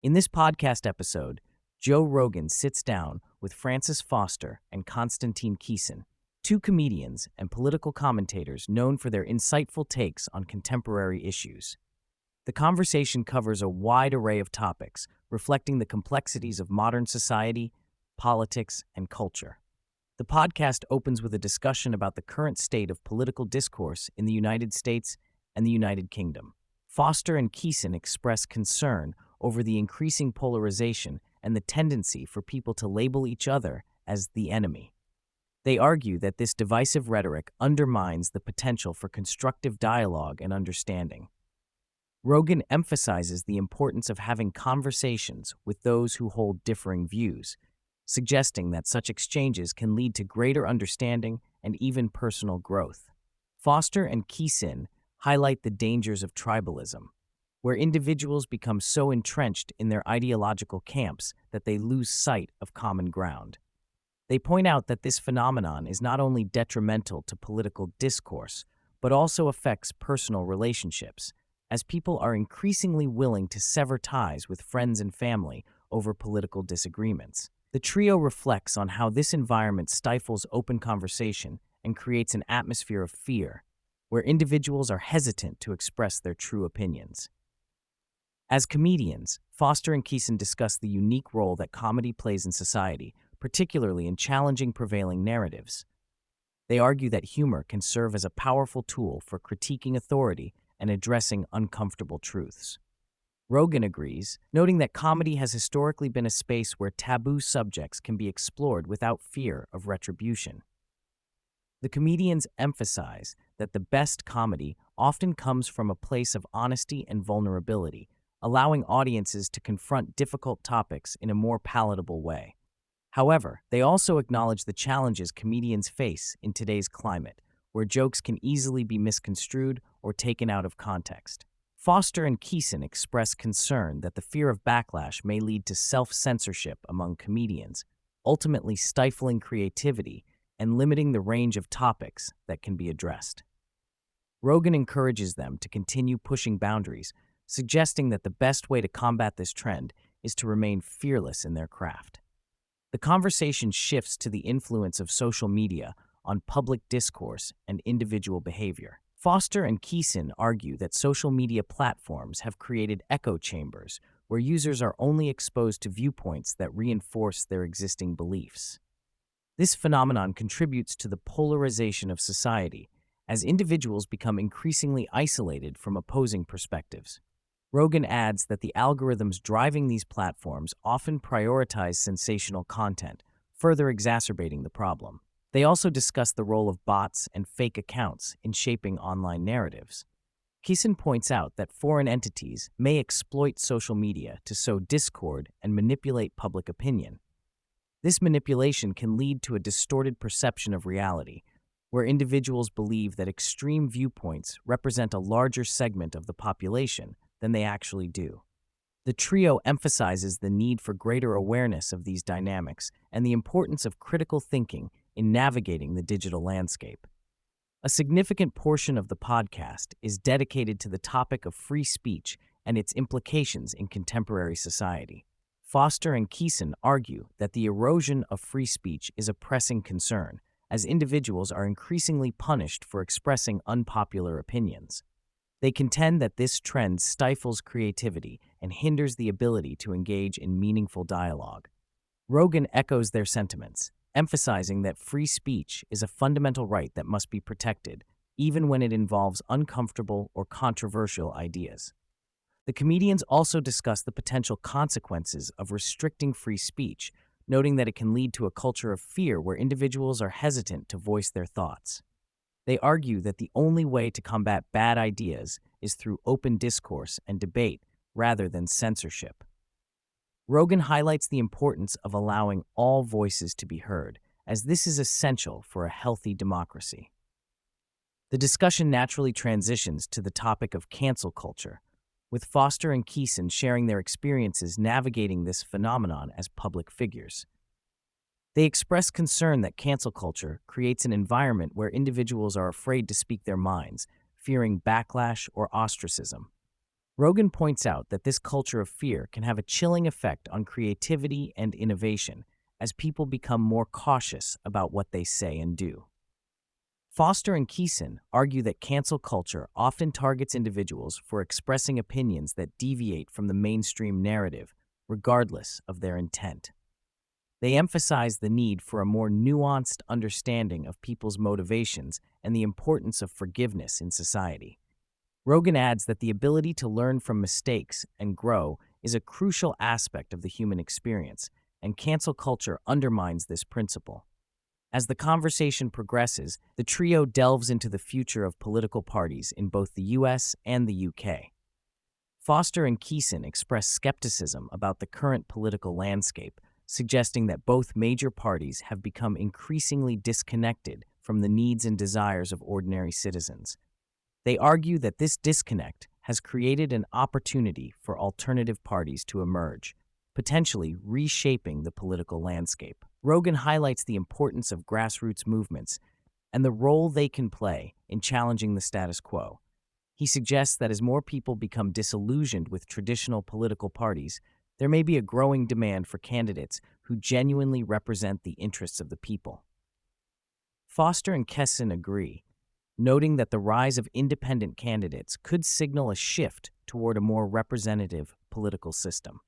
In this podcast episode, Joe Rogan sits down with Foster and Konstantin Kisin, two comedians and political commentators known for their insightful takes on contemporary issues. The conversation covers a wide array of topics, reflecting the complexities of modern society, politics, and culture. The podcast opens with a discussion about the current state of political discourse in the United States and the United Kingdom. Foster and Kisin express concern over the increasing polarization and the tendency for people to label each other as the enemy. They argue that this divisive rhetoric undermines the potential for constructive dialogue and understanding. Rogan emphasizes the importance of having conversations with those who hold differing views, suggesting that such exchanges can lead to greater understanding and even personal growth. Foster and Kisin highlight the dangers of tribalism, where individuals become so entrenched in their ideological camps that they lose sight of common ground. They point out that this phenomenon is not only detrimental to political discourse, but also affects personal relationships, as people are increasingly willing to sever ties with friends and family over political disagreements. The trio reflects on how this environment stifles open conversation and creates an atmosphere of fear, where individuals are hesitant to express their true opinions. As comedians, Foster and Kisin discuss the unique role that comedy plays in society, particularly in challenging prevailing narratives. They argue that humor can serve as a powerful tool for critiquing authority and addressing uncomfortable truths. Rogan agrees, noting that comedy has historically been a space where taboo subjects can be explored without fear of retribution. The comedians emphasize that the best comedy often comes from a place of honesty and vulnerability, allowing audiences to confront difficult topics in a more palatable way. However, they also acknowledge the challenges comedians face in today's climate, where jokes can easily be misconstrued or taken out of context. Foster and Kisin express concern that the fear of backlash may lead to self-censorship among comedians, ultimately stifling creativity and limiting the range of topics that can be addressed. Rogan encourages them to continue pushing boundaries, suggesting that the best way to combat this trend is to remain fearless in their craft. The conversation shifts to the influence of social media on public discourse and individual behavior. Foster and Kisin argue that social media platforms have created echo chambers where users are only exposed to viewpoints that reinforce their existing beliefs. This phenomenon contributes to the polarization of society, as individuals become increasingly isolated from opposing perspectives. Rogan adds that the algorithms driving these platforms often prioritize sensational content, further exacerbating the problem. They also discuss the role of bots and fake accounts in shaping online narratives. Kisin points out that foreign entities may exploit social media to sow discord and manipulate public opinion. This manipulation can lead to a distorted perception of reality, where individuals believe that extreme viewpoints represent a larger segment of the population than they actually do. The trio emphasizes the need for greater awareness of these dynamics and the importance of critical thinking in navigating the digital landscape. A significant portion of the podcast is dedicated to the topic of free speech and its implications in contemporary society. Foster and Kisin argue that the erosion of free speech is a pressing concern, as individuals are increasingly punished for expressing unpopular opinions. They contend that this trend stifles creativity and hinders the ability to engage in meaningful dialogue. Rogan echoes their sentiments, emphasizing that free speech is a fundamental right that must be protected, even when it involves uncomfortable or controversial ideas. The comedians also discuss the potential consequences of restricting free speech, noting that it can lead to a culture of fear where individuals are hesitant to voice their thoughts. They argue that the only way to combat bad ideas is through open discourse and debate rather than censorship. Rogan highlights the importance of allowing all voices to be heard, as this is essential for a healthy democracy. The discussion naturally transitions to the topic of cancel culture, with Foster and Kisin sharing their experiences navigating this phenomenon as public figures. They express concern that cancel culture creates an environment where individuals are afraid to speak their minds, fearing backlash or ostracism. Rogan points out that this culture of fear can have a chilling effect on creativity and innovation as people become more cautious about what they say and do. Foster and Kisin argue that cancel culture often targets individuals for expressing opinions that deviate from the mainstream narrative, regardless of their intent. They emphasize the need for a more nuanced understanding of people's motivations and the importance of forgiveness in society. Rogan adds that the ability to learn from mistakes and grow is a crucial aspect of the human experience, and cancel culture undermines this principle. As the conversation progresses, the trio delves into the future of political parties in both the US and the UK. Foster and Kisin express skepticism about the current political landscape, suggesting that both major parties have become increasingly disconnected from the needs and desires of ordinary citizens. They argue that this disconnect has created an opportunity for alternative parties to emerge, potentially reshaping the political landscape. Rogan highlights the importance of grassroots movements and the role they can play in challenging the status quo. He suggests that as more people become disillusioned with traditional political parties, there may be a growing demand for candidates who genuinely represent the interests of the people. Foster and Kisin agree, noting that the rise of independent candidates could signal a shift toward a more representative political system.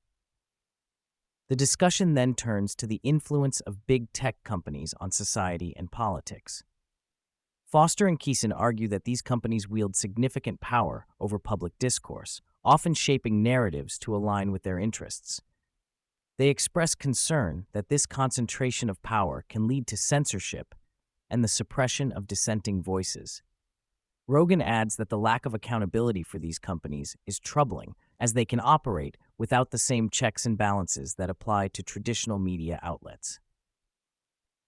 The discussion then turns to the influence of big tech companies on society and politics. Foster and Kisin argue that these companies wield significant power over public discourse, often shaping narratives to align with their interests. They express concern that this concentration of power can lead to censorship and the suppression of dissenting voices. Rogan adds that the lack of accountability for these companies is troubling, as they can operate without the same checks and balances that apply to traditional media outlets.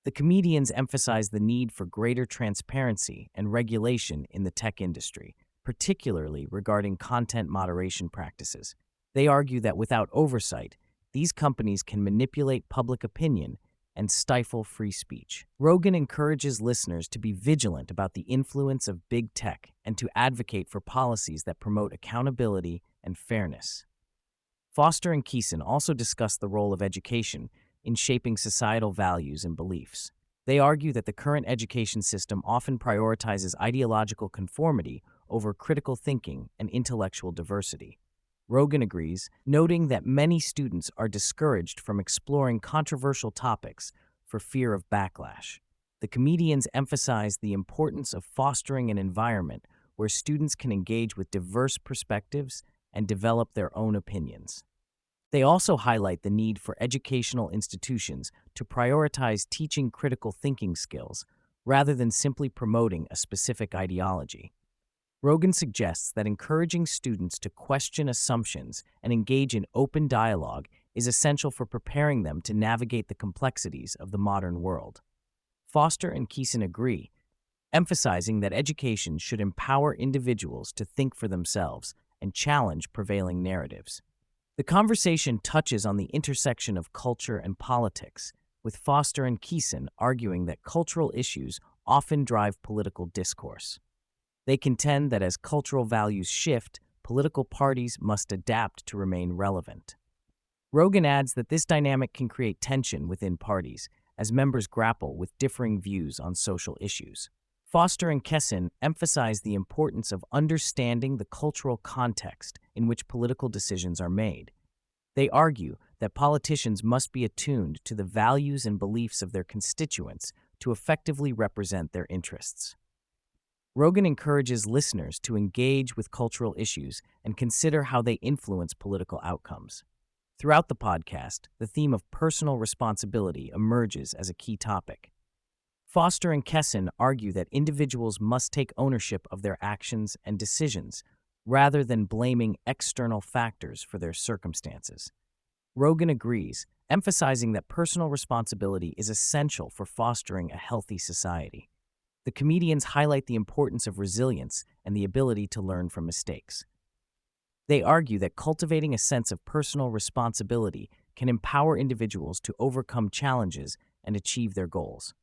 The comedians emphasize the need for greater transparency and regulation in the tech industry, particularly regarding content moderation practices. They argue that without oversight, these companies can manipulate public opinion and stifle free speech. Rogan encourages listeners to be vigilant about the influence of big tech and to advocate for policies that promote accountability and fairness. Foster and Kisin also discuss the role of education in shaping societal values and beliefs. They argue that the current education system often prioritizes ideological conformity over critical thinking and intellectual diversity. Rogan agrees, noting that many students are discouraged from exploring controversial topics for fear of backlash. The comedians emphasize the importance of fostering an environment where students can engage with diverse perspectives and develop their own opinions. They also highlight the need for educational institutions to prioritize teaching critical thinking skills rather than simply promoting a specific ideology. Rogan suggests that encouraging students to question assumptions and engage in open dialogue is essential for preparing them to navigate the complexities of the modern world. Foster and Kisin agree, emphasizing that education should empower individuals to think for themselves and challenge prevailing narratives. The conversation touches on the intersection of culture and politics, with Foster and Kisin arguing that cultural issues often drive political discourse. They contend that as cultural values shift, political parties must adapt to remain relevant. Rogan adds that this dynamic can create tension within parties as members grapple with differing views on social issues. Foster and Kisin emphasize the importance of understanding the cultural context in which political decisions are made. They argue that politicians must be attuned to the values and beliefs of their constituents to effectively represent their interests. Rogan encourages listeners to engage with cultural issues and consider how they influence political outcomes. Throughout the podcast, the theme of personal responsibility emerges as a key topic. Foster and Kisin argue that individuals must take ownership of their actions and decisions rather than blaming external factors for their circumstances. Rogan agrees, emphasizing that personal responsibility is essential for fostering a healthy society. The comedians highlight the importance of resilience and the ability to learn from mistakes. They argue that cultivating a sense of personal responsibility can empower individuals to overcome challenges and achieve their goals.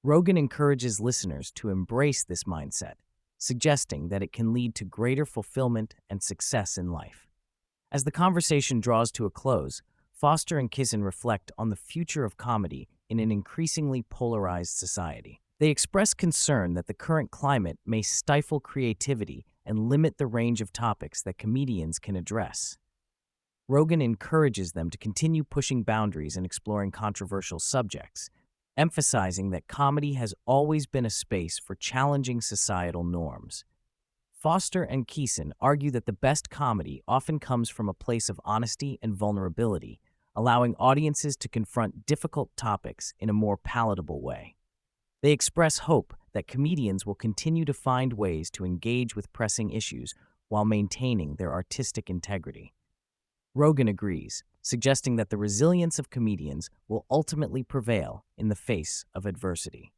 Rogan encourages listeners to embrace this mindset, suggesting that it can lead to greater fulfillment and success in life. As the conversation draws to a close, Foster and Kisin reflect on the future of comedy in an increasingly polarized society. They express concern that the current climate may stifle creativity and limit the range of topics that comedians can address. Rogan encourages them to continue pushing boundaries and exploring controversial subjects, emphasizing that comedy has always been a space for challenging societal norms. Foster and Kisin argue that the best comedy often comes from a place of honesty and vulnerability, allowing audiences to confront difficult topics in a more palatable way. They express hope that comedians will continue to find ways to engage with pressing issues while maintaining their artistic integrity. Rogan agrees, suggesting that the resilience of comedians will ultimately prevail in the face of adversity.